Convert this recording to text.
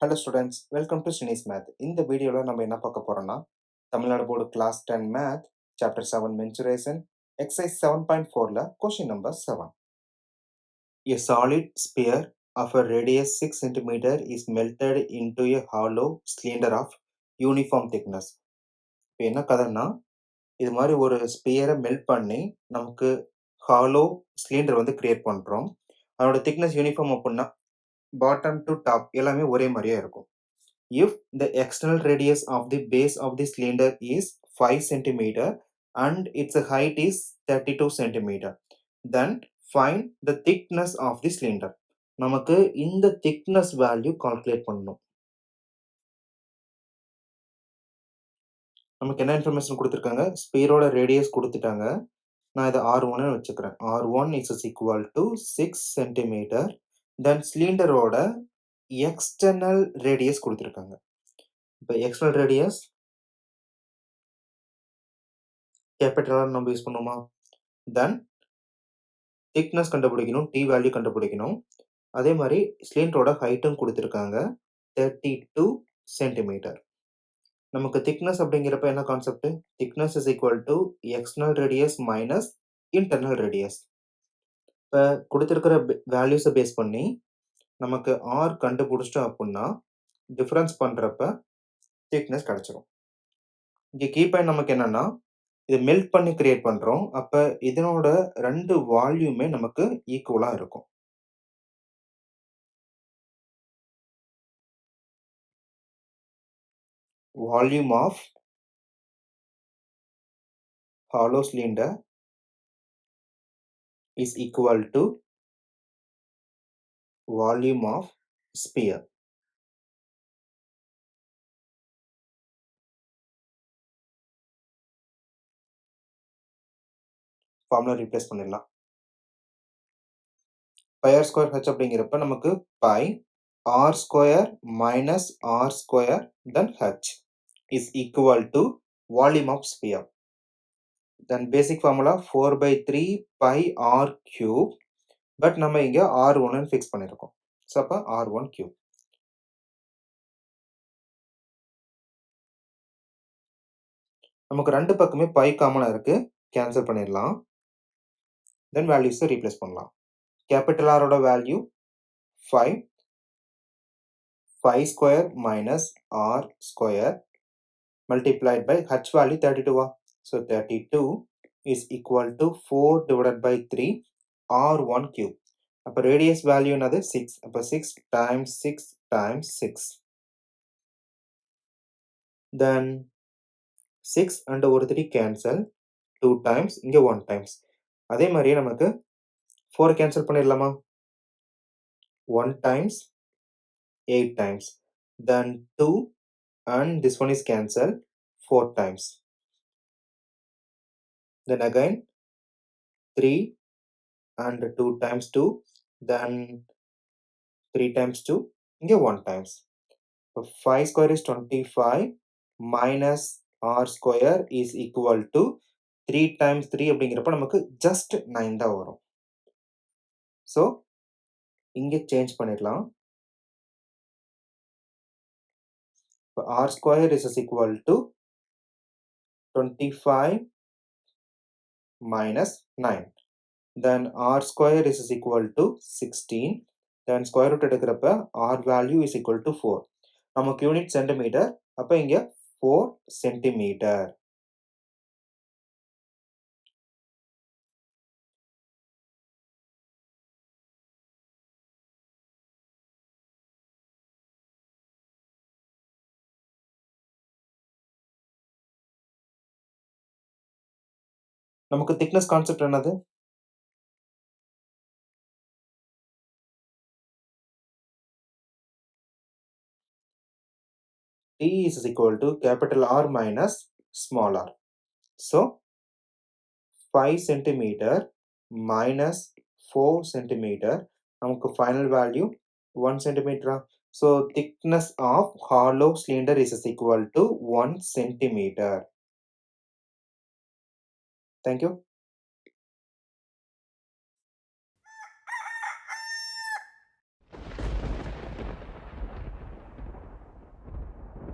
Hello students, welcome to SRINI'S Math. இந்த வீடியோல நம்ம என்ன பார்க்க போறோம்னா Tamil Nadu board class 10 math chapter 7 mensuration exercise 7.4ல question number 7. A solid sphere of a radius 6 cm is melted into a hollow cylinder of uniform thickness. இப்போ என்ன கதைன்னா இது மாதிரி ஒரு ஸ்பியரை மெல்ட் பண்ணி நமக்கு ஹாலோ சிலிண்டர் வந்து கிரியேட் பண்றோம். அதோட திக்னஸ் யூனிஃபார்ம் அப்படின்னா பாட்டம் டு டாப் எல்லாமே ஒரே மாதிரியா இருக்கும். If the external radius of the base of the cylinder is 5 cm and its height is 32 cm, then find the thickness of the cylinder. நமக்கு இந்த thickness value calculate பண்ணணும். நமக்கு என்ன இன்ஃபர்மேஷன் கொடுத்திருக்காங்க? ஸ்பியரோட ரேடியஸ் கொடுத்துட்டாங்க. நான் இதை R1 வச்சுக்கிறேன். R1 is equal to 6 cm. Then சிலிண்டரோட எக்ஸ்டர்னல் ரேடியஸ் கொடுத்திருக்காங்க. இப்போ எக்ஸ்டர்னல் ரேடியஸ் கேபிட்டலாக நம்ம யூஸ் பண்ணுவோமா? தென் திக்னஸ் கண்டுபிடிக்கணும், டி வேல்யூ கண்டுபிடிக்கணும். அதே மாதிரி சிலிண்டரோட ஹைட்டும் கொடுத்துருக்காங்க 32 சென்டிமீட்டர். நமக்கு திக்னஸ் அப்படிங்கிறப்ப என்ன concept? Thickness is equal to external radius minus internal radius. இப்போ கொடுத்துருக்கிற வேல்யூஸை பேஸ் பண்ணி நமக்கு ஆர் கண்டுபிடிச்சிட்டோம் அப்படின்னா டிஃபரன்ஸ் பண்ணுறப்ப திக்னஸ் கிடைச்சிரும். இங்கே கீ பாயிண்ட் நமக்கு என்னன்னா இது மெல்ட் பண்ணி கிரியேட் பண்றோம். அப்ப இதனோட 2 வால்யூமே நமக்கு ஈக்குவலா இருக்கும். Volume of hollow cylinder is equal to volume of sphere. Formula replace பண்ணிடலாம். பை ஆர் ஸ்கொயர் ஹெச் அப்படிங்கிறப்ப நமக்கு pi R square minus R square then H is equal to volume of sphere. Then basic formula 4/3 pi R cube. But நம்ம இங்க R1 fix பண்ணிருக்கோம். So அப்போ R1 cube. நமக்கு 2 பக்கமே by காமனா இருக்கு. கேன்சல் பண்ணிடலாம். தென் வேல்யூஸை ரீப்ளேஸ் பண்ணலாம். கேபிட்டல் ஆரோட value 5. 5 square minus R square multiplied by h value 32. So 32 is equal to 4 divided by 3 R1 cube. அப்போ radius value என்னது 6. அப்போ 6 times 6 times 6. Then 6 and ஒரு 3 cancel. 2 times இங்க 1 times. அதே மாதிரியே நமக்கு 4 cancel பண்ணிடலாமா? 1 times 8 times. Then 2 and this one is cancelled 4 times. Then again 3 and 2 times 2, then 3 times 2, இங்க 1 times. So 5 square is 25 minus r square is equal to 3 times 3 அப்படிங்கிறப்ப நமக்கு just 9 தான் வரும். So இங்க change பண்ணிடலாம். r square is equal to 25 minus 9. Then r square is equal to 16. Then square root எடுக்கிறப்ப r value is equal to 4. நமக்கு unit centimetre. அப்ப இங்க 4 சென்டிமீட்டர். நமக்கு திக்னஸ் கான்செப்ட் என்னது? T is equal to capital R minus small r. So 5 centimeter minus 4 centimeter. நமக்கு final value 1 centimeter. So thickness of hollow cylinder is equal to 1 centimeter. Thank you.